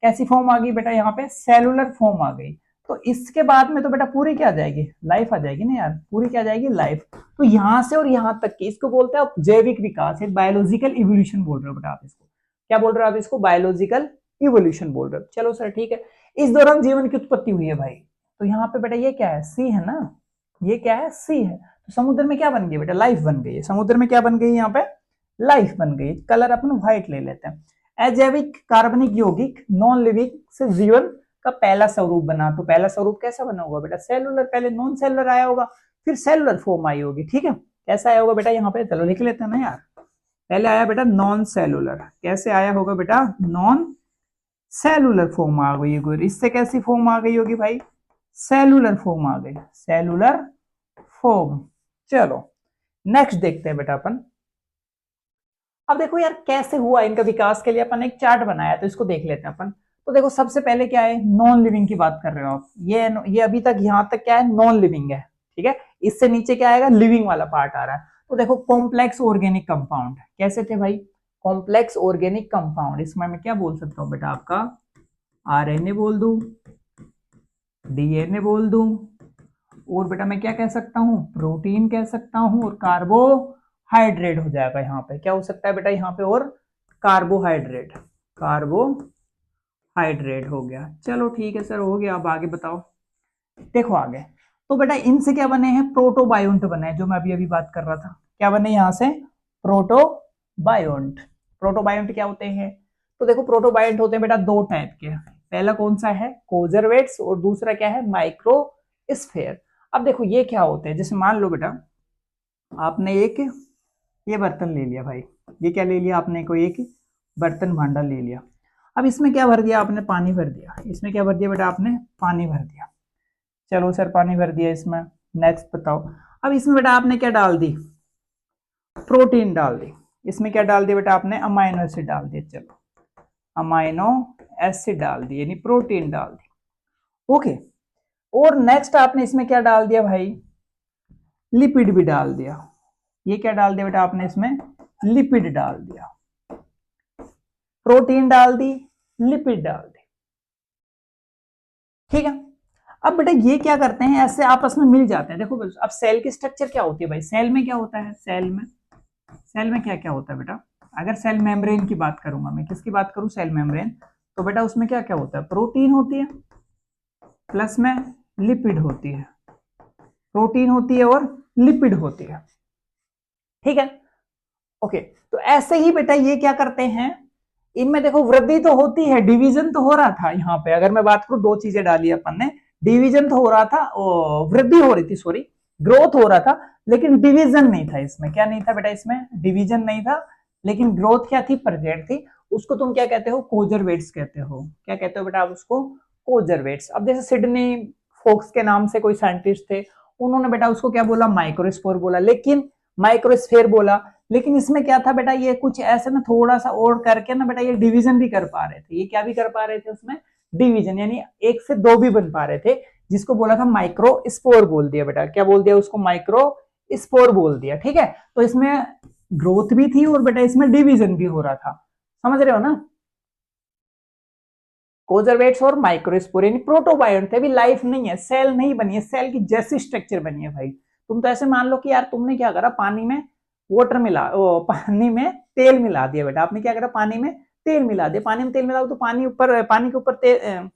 कैसी फॉर्म आ गई बेटा, यहाँ पे सेलुलर फॉर्म आ गई। तो इसके बाद में तो बेटा पूरी क्या आ जाएगी, लाइफ आ जाएगी ना यार, पूरी क्या आ जाएगी, लाइफ। तो यहां से और यहां तक की इसको बोलते हैं आप जैविक विकास, बायोलॉजिकल इवोल्यूशन बोल रहे हो बेटा आप इसको, क्या बोल रहे हो आप इसको, बायोलॉजिकल इवोल्यूशन बोल रहे हो। चलो सर ठीक है, इस दौरान जीवन की उत्पत्ति हुई है भाई। तो यहाँ पे बेटा ये क्या है, सी है ना, ये क्या है, सी है। तो समुद्र में क्या बन गई बेटा, लाइफ बन गई है, समुद्र में क्या बन गई, यहाँ पे लाइफ बन गई। कलर अपन व्हाइट ले लेते हैं। अजैविक कार्बनिक यौगिक नॉन लिविंग से जीवन का पहला स्वरूप बना। तो पहला स्वरूप कैसा बना होगा बेटा, सेलुलर, पहले नॉन सेलुलर आया होगा, फिर सेलुलर फॉर्म आई होगी, ठीक है। कैसा आया होगा बेटा, यहाँ पे चलो लिख लेते हैं ना यार, पहले आया बेटा नॉन सेलुलर, कैसे आया होगा बेटा, नॉन सेलुलर फॉर्म आ गई होगी। इससे कैसी फॉर्म आ गई होगी भाई, सेलुलर फॉर्म आ गई, सेलुलर फॉर्म। चलो नेक्स्ट देखते हैं बेटा अपन। अब देखो यार कैसे हुआ इनका विकास, के लिए अपन एक चार्ट बनाया, तो इसको देख लेते हैं अपन। तो देखो सबसे पहले क्या है, नॉन लिविंग की बात कर रहे हो आप, ये अभी तक यहाँ तक क्या है, नॉन लिविंग है, ठीक है। इससे नीचे क्या आएगा, लिविंग वाला पार्ट आ रहा है। तो देखो कॉम्प्लेक्स ऑर्गेनिक कंपाउंड कैसे थे भाई, कॉम्प्लेक्स ऑर्गेनिक कंपाउंड, इसमें मैं क्या बोल सकता हूँ बेटा, आपका RNA बोल दूं, DNA बोल दूं, और बेटा मैं क्या कह सकता हूं, प्रोटीन कह सकता हूं, और कार्बोहाइड्रेट हो जाएगा। यहाँ पे क्या हो सकता है बेटा, यहाँ पे और कार्बोहाइड्रेट, कार्बोहाइड्रेट हो गया। चलो ठीक है सर, हो गया। अब आगे बताओ, देखो आगे। तो बेटा इनसे क्या बने हैं, प्रोटोबायोंट बने हैं, जो मैं अभी अभी बात कर रहा था। क्या बने यहाँ से, प्रोटोबायोंट। प्रोटोबायोंट क्या होते हैं, तो देखो प्रोटोबायोंट होते हैं बेटा दो टाइप के। पहला कौन सा है, कोजरवेट्स, और दूसरा क्या है, माइक्रोस्फेयर। अब देखो ये क्या होते हैं, जैसे मान लो बेटा आपने एक ये बर्तन ले लिया भाई, ये क्या ले लिया आपने, कोई एक बर्तन भांडा ले लिया। अब इसमें क्या भर दिया आपने, पानी भर दिया। इसमें क्या भर दिया बेटा आपने, पानी भर दिया। चलो सर पानी भर दिया इसमें, नेक्स्ट बताओ। अब इसमें बेटा आपने क्या डाल दी, प्रोटीन डाल दी। इसमें क्या डाल दिया बेटा आपने, अमाइनो एसिड डाल दिया। चलो अमाइनो एसिड डाल दी, यानी प्रोटीन डाल दी, ओके। और नेक्स्ट आपने इसमें क्या डाल दिया भाई, लिपिड भी डाल दिया। ये क्या डाल दिया बेटा आपने इसमें, लिपिड डाल दिया, प्रोटीन डाल दी, लिपिड डाल दी, ठीक है। अब बेटा ये क्या करते हैं, ऐसे आपस में मिल जाते हैं। देखो अब सेल की स्ट्रक्चर क्या होती है भाई, सेल में क्या होता है, सेल में क्या क्या होता है बेटा। अगर सेल मेम्ब्रेन की बात करूंगा मैं, किसकी बात करूं, सेल मेम्ब्रेन, तो बेटा उसमें क्या क्या होता है, प्रोटीन होती है, प्लस में लिपिड होती है, प्रोटीन होती है और लिपिड होती है, ठीक है, ओके। तो ऐसे ही बेटा ये क्या करते हैं, इनमें देखो वृद्धि तो होती है, डिवीजन तो हो रहा था। यहाँ पे अगर मैं बात करूं, दो चीजें डाली अपन ने, डिवीजन तो हो रहा था, वृद्धि हो रही थी, सॉरी ग्रोथ हो रहा था, लेकिन डिवीजन नहीं था इसमें। क्या नहीं था बेटा इसमें, डिवीजन नहीं था, लेकिन ग्रोथ क्या थी, प्रेजेंट थी। उसको तुम क्या कहते हो, कोजरवेट्स कहते हो। क्या कहते हो बेटा आप उसको, कोजरवेट्स। अब जैसे सिडनी फोक्स के नाम से कोई साइंटिस्ट थे, उन्होंने बेटा उसको क्या बोला, माइक्रोस्पोर बोला, लेकिन माइक्रोस्फेयर बोला, लेकिन इसमें क्या था बेटा, ये कुछ ऐसे ना थोड़ा सा और करके ना बेटा ये डिवीजन भी कर पा रहे थे। ये क्या भी कर पा रहे थे उसमें, डिवीजन, यानी एक से दो भी बन पा रहे थे, जिसको बोला था माइक्रो स्पोर बोल दिया बेटा। क्या बोल दिया उसको, माइक्रो स्पोर बोल दिया। ठीक है, तो इसमें ग्रोथ भी थी और बेटा इसमें डिवीजन भी हो रहा था, समझ रहे हो ना। कोजरवेट्स और माइक्रोस्पोर यानी प्रोटोबायोन्ट थे, अभी लाइफ नहीं है, सेल नहीं बनी है, सेल की जैसी स्ट्रक्चर बनी है भाई। तुम तो ऐसे मान लो कि यार तुमने क्या करा, पानी में वाटर मिला, पानी में तेल मिला दिया बेटा। आपने क्या करा, पानी में तेल मिला दिया। पानी में तेल मिला तो पानी ऊपर, पानी के ऊपर तेल,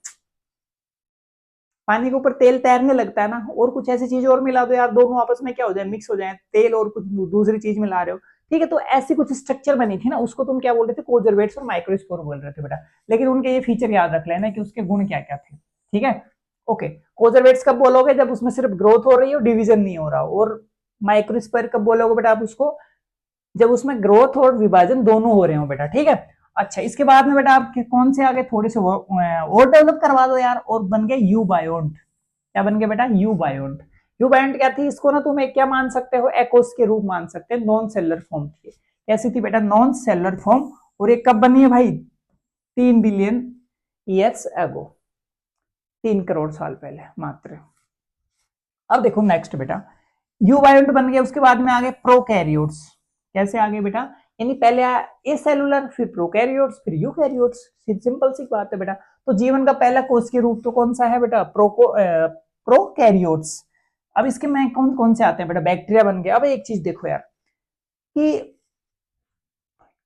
पानी के ऊपर तेल तैरने लगता है ना। और कुछ ऐसी चीज और मिला दो यार, दोनों आपस में क्या हो जाए, मिक्स हो जाए, तेल और कुछ दूसरी चीज मिला रहे हो। ठीक है, तो ऐसी कुछ स्ट्रक्चर बनी थी ना, उसको तुम क्या बोल रहे थे, कोजरवेट्स और माइक्रोस्पोर बोल रहे थे बेटा। लेकिन उनके ये फीचर याद रख लेना कि उसके गुण क्या क्या थे। ठीक है, ओके। कोजरवेट्स कब बोलोगे, जब उसमें सिर्फ ग्रोथ हो रही हो, डिवीजन नहीं हो रहा। और माइक्रोस्पोर कब बोलोगे बेटा आप उसको, जब उसमें ग्रोथ और विभाजन दोनों हो रहे हो बेटा। ठीक है, अच्छा इसके बाद में बेटा आप कौन से आगे थोड़े से और डेवलप करवा दो यार, और बन गए यूबायोन्ट। क्या बन गया बेटा, यूबायोन्ट। यूबायोन्ट क्या थी, इसको ना तुम एक क्या मान सकते हो, एकोस के रूप मान सकते हैं, नॉन सेलर फॉर्म थी। कैसी थी बेटा, नॉन सेलर फॉर्म। और ये कब बनी है भाई, 3 बिलियन ईयर्स एगो, 3 करोड़ साल पहले मात्र। अब देखो नेक्स्ट बेटा, यूबायोन्ट बन गया, उसके बाद में आ गए प्रोकैरियोट्स। कैसे आ गए बेटा, यानी पहले ए सेलुलर, फिर प्रोकैरियोट्स, फिर यूकैरियोट्स। सिंपल सी बात है बेटा। तो जीवन का पहला कोशिकीय रूप तो कौन सा है बेटा, प्रोकैरियोट्स। अब इसके में कौन कौन से आते हैं बेटा, बैक्टीरिया बन गया। अब एक चीज देखो यार, कि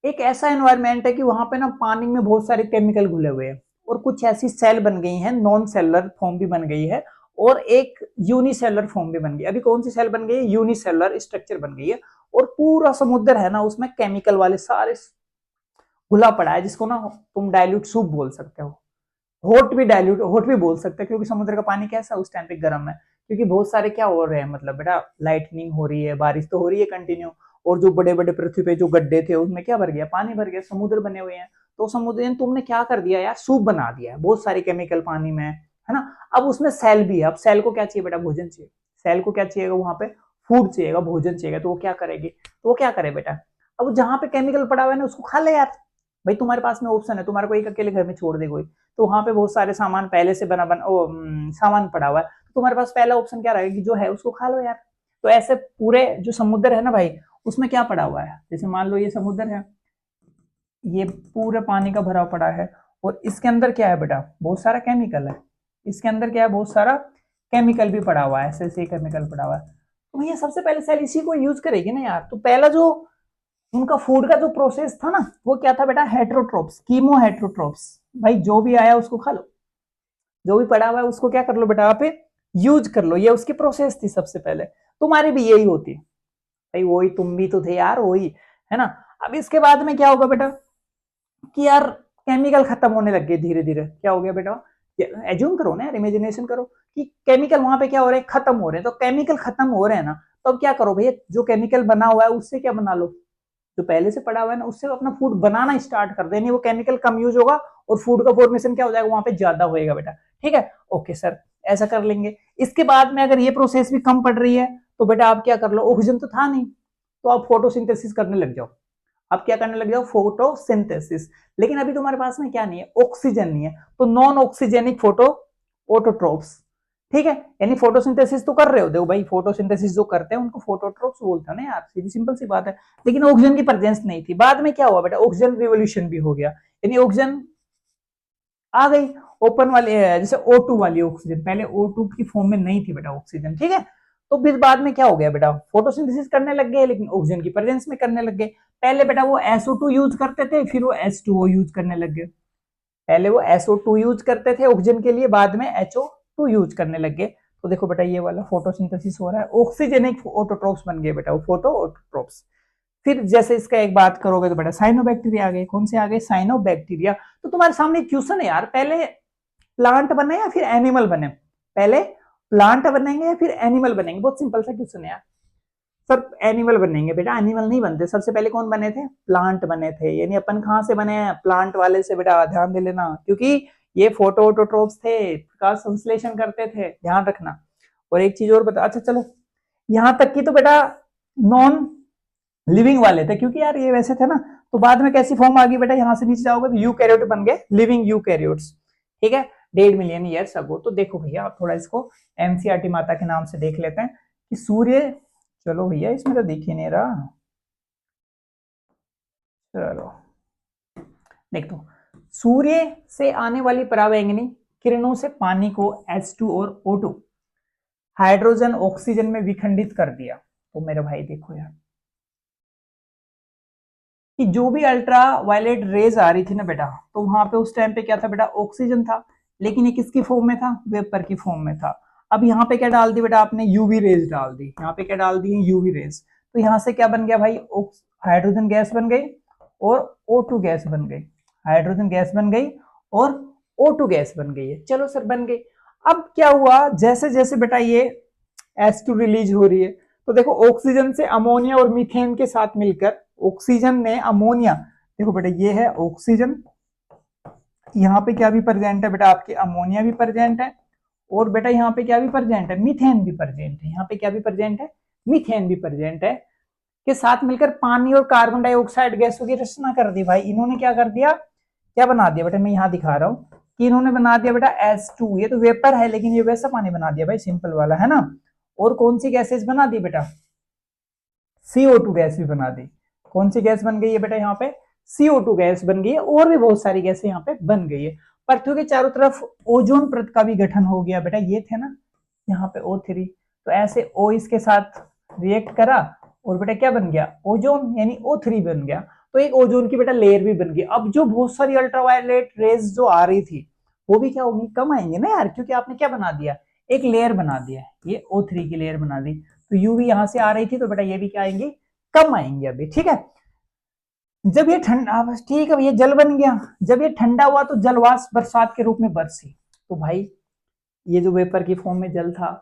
एक ऐसा एनवायरमेंट है कि वहां पे ना पानी में बहुत सारे केमिकल घुले हुए हैं, और कुछ ऐसी सेल बन गई हैं, नॉन सेलुलर फॉर्म भी बन गई है, और एक यूनिसेलुलर फॉर्म भी बन गई। अभी कौन सी सेल बन गई है, यूनिसेलुलर स्ट्रक्चर बन गई है। और पूरा समुद्र है ना, उसमें केमिकल वाले सारे घुला पड़ा है, जिसको ना तुम डाइल्यूट सूप बोल सकते हो, हॉट भी डाइल्यूट, हॉट भी बोल सकते हैं, क्योंकि समुद्र का पानी कैसा उस टाइम पे गर्म है। क्योंकि बहुत सारे क्या हो रहे हैं, मतलब बेटा लाइटनिंग हो रही है, बारिश तो हो रही है कंटिन्यू, और जो बड़े बड़े पृथ्वी पे जो गड्ढे थे उसमें क्या भर गया, पानी भर गया, समुद्र बने हुए हैं। तो समुद्र ने तुमने क्या कर दिया यार, सूप बना दिया है, बहुत सारे केमिकल पानी में है ना। अब उसमें सेल भी है। अब सेल को क्या चाहिए बेटा, भोजन चाहिए। सेल को क्या चाहिएगा, वहां पे फूड चाहिएगा, भोजन चाहिएगा। तो वो क्या करेगी, तो वो क्या करे बेटा, अब जहां पे केमिकल पड़ा हुआ है ना, उसको खा ले यार। भाई तुम्हारे पास में ऑप्शन है, तुम्हारे को एक अकेले घर में छोड़ दे कोई, तो वहां पे बहुत सारे सामान पहले से सामान पड़ा हुआ है, तो तुम्हारे पास पहला ऑप्शन क्या रहेगा कि जो है उसको खा लो यार। तो ऐसे पूरे जो समुद्र है ना भाई, उसमें क्या पड़ा हुआ है, जैसे मान लो ये समुद्र है, ये पूरे पानी का भरा पड़ा है, और इसके अंदर क्या है बेटा, बहुत सारा केमिकल है। इसके अंदर क्या है, बहुत सारा केमिकल भी पड़ा हुआ है, ऐसे ऐसे केमिकल पड़ा हुआ है। तो भैया सबसे पहले सेल इसी को यूज करेगी ना यार। तो पहला जो उनका फूड का जो प्रोसेस था ना, वो क्या था बेटा, हेट्रोट्रोप्स, कीमो हेट्रोट्रोप्स। भाई जो भी आया उसको खा लो, जो भी पड़ा हुआ है उसको क्या कर लो बेटा, आप यूज कर लो। ये उसकी प्रोसेस थी सबसे पहले। तुम्हारी भी यही होती भाई, वही तुम भी तो थे यार, वही है ना। अब इसके बाद में क्या होगा बेटा, कि यार केमिकल खत्म होने लग गए धीरे धीरे। क्या हो गया बेटा, एज्यूम करो ना यार, इमेजिनेशन करो कि केमिकल वहां पे क्या हो रहे हैं, खत्म हो रहे हैं। तो केमिकल खत्म हो रहे हैं ना, तो अब क्या करो भैया, जो केमिकल बना हुआ है उससे क्या बना लो, जो पहले से पड़ा हुआ है ना, उससे अपना फूड बनाना स्टार्ट कर देनी। वो केमिकल कम यूज होगा और फूड का फॉर्मेशन क्या हो जाएगा, वहां पे ज्यादा होएगा बेटा। ठीक है, ओके सर, ऐसा कर लेंगे। इसके बाद में अगर ये प्रोसेस भी कम पड़ रही है, तो बेटा आप क्या कर लो, ऑक्सीजन तो था नहीं, तो आप फोटोसिंथेसिस करने लग जाओ। आप क्या करने लग जाओ, फोटोसिंथेसिस। लेकिन अभी तुम्हारे पास में क्या नहीं है, ऑक्सीजन नहीं है, तो नॉन ऑक्सीजेनिक फोटो ऑटोट्रोप्स। ठीक है, यानी फोटोसिंथेसिस तो कर रहे हो, देखो भाई फोटोसिंथेसिस जो करते हैं उनको फोटोट्रोप्स बोलते हैं ना यार, सीधी सिंपल सी बात है। लेकिन ऑक्सीजन की प्रेजेंस नहीं थी। बाद में क्या हुआ बेटा, ऑक्सीजन रिवोल्यूशन भी हो गया, यानी ऑक्सीजन आ गई ओपन वाली, जैसे O2 वाली ऑक्सीजन, पहले O2 की फॉर्म में नहीं थी बेटा ऑक्सीजन। ठीक है, तो फिर बाद में क्या हो गया बेटा, फोटोसिंथेसिस करने लग गए, लेकिन ऑक्सीजन की प्रेजेंस में करने लग गए। पहले बेटा वो SO2 यूज करते थे, फिर वो H2O यूज करने लग गए। पहले वो SO2 यूज करते थे ऑक्सीजन के लिए, बाद में HO2 यूज करने लग गए। तो देखो बेटा ये वाला फोटोसिंथेसिस हो रहा है, ऑक्सीजनिक ऑटोट्रोप्स बन गए बेटा, वो फोटो ऑटोट्रोप्स। फिर जैसे इसका एक बात करोगे तो बेटा साइनोबैक्टीरिया आ गए। कौन से आ गए, साइनोबैक्टीरिया। तो तुम्हारे सामने क्वेश्चन है यार, पहले प्लांट बने या फिर एनिमल बने, पहले प्लांट बनेंगे या फिर एनिमल बनेंगे। बहुत सिंपल सा क्वेश्चन है यार। सर एनिमल बनेंगे बेटा, एनिमल नहीं बनते। सबसे पहले कौन बने थे, प्लांट बने थे। यानी अपन कहां से बने हैं, प्लांट वाले से बेटा, ध्यान दे लेना, क्योंकि ये फोटो ऑटोट्रोप्स थे, प्रकाश संश्लेषण करते थे, ध्यान रखना। और एक चीज और बता, अच्छा चलो यहां तक की तो बेटा नॉन लिविंग वाले थे, क्योंकि यार ये वैसे थे ना, तो बाद में कैसी फॉर्म आ गई बेटा, यहां से नीचे जाओगे तो यूकैरियोट बन गए, लिविंग यूकैरियोट्स। ठीक है, 1.5 मिलियन ईयर्स अगो। तो देखो भैया आप थोड़ा इसको एनसीईआरटी माता के नाम से देख लेते हैं कि सूर्य, चलो भैया इसमें तो दिख ही नहीं रहा, चलो देख दो, सूर्य से आने वाली परावैंगनी किरणों से पानी को H2 और O2 हाइड्रोजन ऑक्सीजन में विखंडित कर दिया। तो मेरे भाई देखो यार कि जो भी अल्ट्रा वायलेट रेज आ रही थी ना बेटा, तो वहां पे उस टाइम पे क्या था बेटा, ऑक्सीजन था, लेकिन ये किसकी फॉर्म में था, वेपर की फॉर्म में था। अब यहाँ पे क्या डाल दी बेटा आपने, यूवी रेज डाल दी, यहाँ पे क्या डाल दी, यूवी रेज। तो यहाँ से क्या बन गया भाई, हाइड्रोजन गैस बन गई और O2 गैस बन गई, हाइड्रोजन गैस बन गई और O2 गैस बन गई है। चलो सर बन गई। अब क्या हुआ, जैसे जैसे बेटा ये H2 रिलीज हो रही है, तो देखो ऑक्सीजन से अमोनिया और मीथेन के साथ मिलकर ऑक्सीजन ने अमोनिया, देखो बेटा ये है ऑक्सीजन, यहाँ पे क्या भी प्रेजेंट है बेटा आपके, अमोनिया भी प्रेजेंट है, और बेटा यहाँ पे क्या भी प्रेजेंट है, मीथेन भी प्रेजेंट है, यहाँ पे क्या भी प्रेजेंट है, मीथेन भी प्रेजेंट है, के साथ मिलकर पानी और कार्बन डाइऑक्साइड गैसों की रचना कर दी। भाई इन्होंने क्या कर दिया, क्या बना दिया बेटा, मैं यहाँ दिखा रहा हूँ कि इन्होंने बना दिया बेटा H2, ये तो वेपर है लेकिन ये वैसा पानी बना दिया भाई, सिंपल वाला है ना। और कौन सी गैसेज बना दी बेटा, CO2 गैस भी बना दी। कौन सी गैस बन गई है बेटा यहाँ पे, CO2 गैस बन गई है, और भी बहुत सारी गैसें यहाँ पे बन गई है। पृथ्वी के चारों तरफ ओजोन परत का भी गठन हो गया बेटा, ये थे ना यहाँ पे O3, तो ऐसे O इसके साथ रिएक्ट करा और बेटा क्या बन गया, ओजोन यानी O3 बन गया। तो एक ओजोन की बेटा लेयर भी बन गई। अब जो बहुत सारी अल्ट्रावायलेट रेज जो आ रही थी वो भी क्या होगी, कम आएंगे ना यार, क्योंकि आपने क्या बना दिया, एक लेयर बना दिया, ये O3 की लेयर बना दी। तो यूवी यहां से आ रही थी, तो बेटा ये भी क्या आएंगी, कम आएंगे अभी। ठीक है, जब ये ठंडा, बस ठीक है, ये जल बन गया, जब ये ठंडा हुआ तो जलवाष्प बरसात के रूप में बरसी। तो भाई ये जो वेपर की फॉर्म में जल था,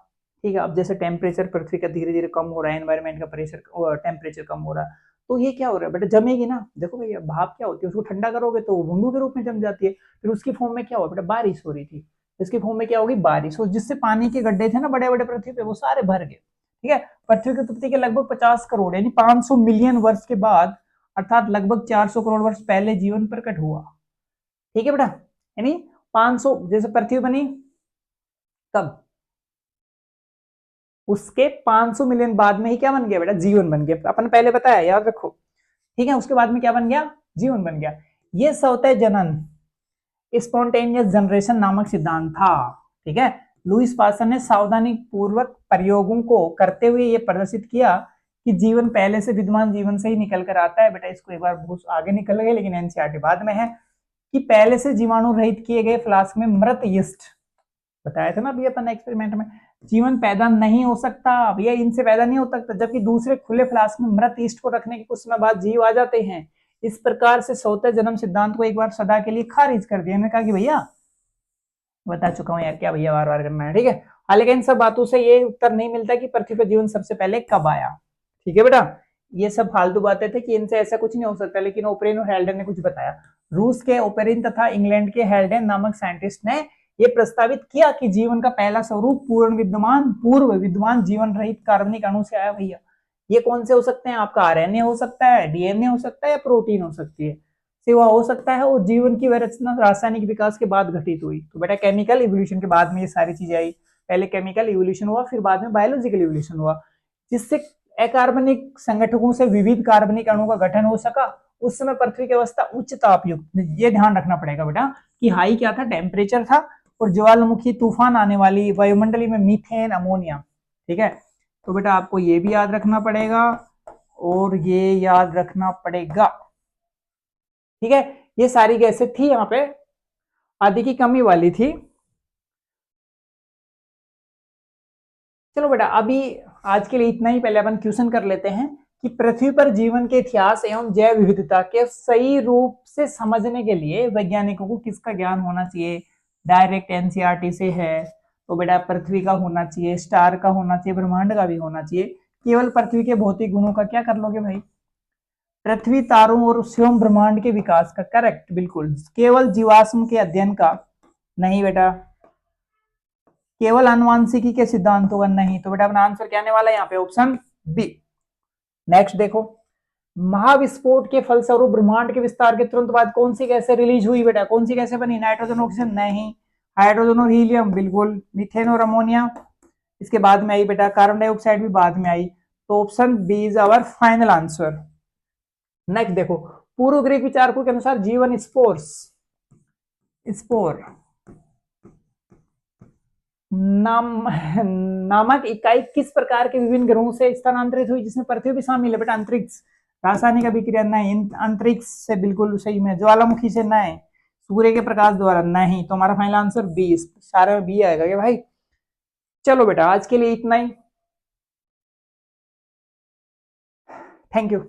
ठीक है, अब जैसे टेम्परेचर पृथ्वी का धीरे धीरे कम हो रहा है, एनवायरमेंट का प्रेशर टेम्परेचर कम हो रहा है, तो ये क्या हो रहा है बेटा, जमेगी ना। देखो भैया भाप क्या होती है, उसको ठंडा करोगे तो बूंदों के रूप में जम जाती है, फिर उसकी फॉर्म में क्या हुआ बेटा, बारिश हो रही थी, इसकी फॉर्म में क्या होगी, बारिश, और जिससे पानी के गड्ढे थे ना बड़े बड़े पृथ्वी पे, वो सारे भर गए। ठीक है, पृथ्वी की उत्पत्ति के लगभग 50 करोड़ यानी 500 मिलियन वर्ष के बाद, अर्थात लगभग 400 करोड़ वर्ष पहले जीवन प्रकट हुआ। ठीक है बेटा, यानी 500, जैसे पृथ्वी बनी कब, उसके 500 मिलियन बाद में ही क्या बन गया बेटा, जीवन बन गया। अपन पहले बताया, याद रखो। ठीक है, उसके बाद में क्या बन गया, जीवन बन गया। ये स्वतः जनन, स्पॉन्टेनियस जनरेशन नामक सिद्धांत था। ठीक है, लुईस पास्चर ने सावधानी पूर्वक प्रयोगों को करते हुए यह प्रदर्शित किया कि जीवन पहले से विद्यमान जीवन से ही निकल कर आता है। बेटा इसको एक बार बहुत आगे निकल गए, लेकिन एनसीईआरटी बाद में है कि पहले से जीवाणु रहित किए गए फ्लास्क में मृत यीस्ट, बताया था ना अभी अपन एक्सपेरिमेंट में, जीवन पैदा नहीं हो सकता भैया, इनसे पैदा नहीं हो सकता, जबकि दूसरे खुले फ्लास्क में मृत यीस्ट को रखने के कुछ समय बाद जीव आ जाते हैं। इस प्रकार से स्वतः जन्म सिद्धांत को एक बार सदा के लिए खारिज कर दिया। मैंने कहा कि भैया बता चुका हूं यार, क्या भैया बार बार करना है। ठीक है, हालांकि इन सब बातों से ये उत्तर नहीं मिलता कि पृथ्वी पर जीवन सबसे पहले कब आया। ठीक है बेटा, ये सब फालतू बातें थे कि इनसे ऐसा कुछ नहीं हो सकता, लेकिन ओपरेन और हेल्डन ने कुछ बताया। रूस के ओपेरिन तथा इंग्लैंड के हेल्डन नामक साइंटिस्ट ने यह प्रस्तावित किया कि जीवन का पहला स्वरूप पूर्व विद्यमान जीवन रहित कार्बनिक अणु से आया। भैया ये कौन से हो सकते हैं, आपका आरएनए हो सकता है, डीएनए हो सकता है, या प्रोटीन हो सकती है, सेवा हो सकता है, और जीवन की वह रचना रासायनिक विकास के बाद घटित हुई। तो बेटा केमिकल इवोल्यूशन के बाद में ये सारी चीजें आई, पहले केमिकल इवोल्यूशन हुआ, फिर बाद में बायोलॉजिकल इवोल्यूशन हुआ, जिससे अकार्बनिक संगठकों से विविध कार्बनिक अणुओं का गठन हो सका। उस समय पृथ्वी की अवस्था उच्च तापयुक्त, ये ध्यान रखना पड़ेगा बेटा कि हाई क्या था, टेम्परेचर था, और ज्वालामुखी तूफान आने वाली वायुमंडली में मीथेन अमोनिया। ठीक है, तो बेटा आपको ये भी याद रखना पड़ेगा और ये याद रखना पड़ेगा। ठीक है, ये सारी गैसें थी यहाँ पे, आदि की कमी वाली थी। चलो बेटा अभी आज के लिए इतना ही, पहले अपन क्वेश्चन कर लेते हैं कि पृथ्वी पर जीवन के इतिहास एवं जैव विविधता के सही रूप से समझने के लिए वैज्ञानिकों को किसका ज्ञान होना चाहिए। डायरेक्ट एनसीईआरटी से है तो बेटा पृथ्वी का होना चाहिए, स्टार का होना चाहिए, ब्रह्मांड का भी होना चाहिए। केवल पृथ्वी के भौतिक गुणों का क्या कर लोगे भाई, पृथ्वी, तारों और स्वयं ब्रह्मांड के विकास का, करेक्ट, बिल्कुल। केवल जीवाश्म के अध्ययन का नहीं बेटा, केवल अनुवांशिकी के सिद्धांतों का नहीं। तो बेटा अपना आंसर क्या आने वाला है यहाँ पे, ऑप्शन बी। नेक्स्ट देखो, महाविस्फोट के फलस्वरूप ब्रह्मांड के विस्तार के तुरंत बाद कौन सी गैसें रिलीज हुई बेटा? कौन सी गैसें बनी? Nitrogen, oxygen? नहीं। हाइड्रोजन और हीलियम? बिल्कुल। मीथेन और अमोनिया इसके बाद में आई बेटा। कार्बन डाइऑक्साइड भी बाद में आई। तो option B is our final answer. Next देखो, पूर्व ग्रीक विचारकों के अनुसार जीवन स्पोर्स स्पोर नामक इकाई किस प्रकार के विभिन्न ग्रहों से स्थानांतरित हुई जिसमें पृथ्वी भी शामिल है बेटा? अंतरिक्ष। रासायनिक अभिक्रिया? नहीं। अंतरिक्ष से बिल्कुल सही में। ज्वालामुखी से? नहीं। सूर्य के प्रकाश द्वारा? नहीं। तो हमारा फाइनल आंसर बी, सारे में बी आएगा क्या भाई? चलो बेटा आज के लिए इतना ही। Thank you.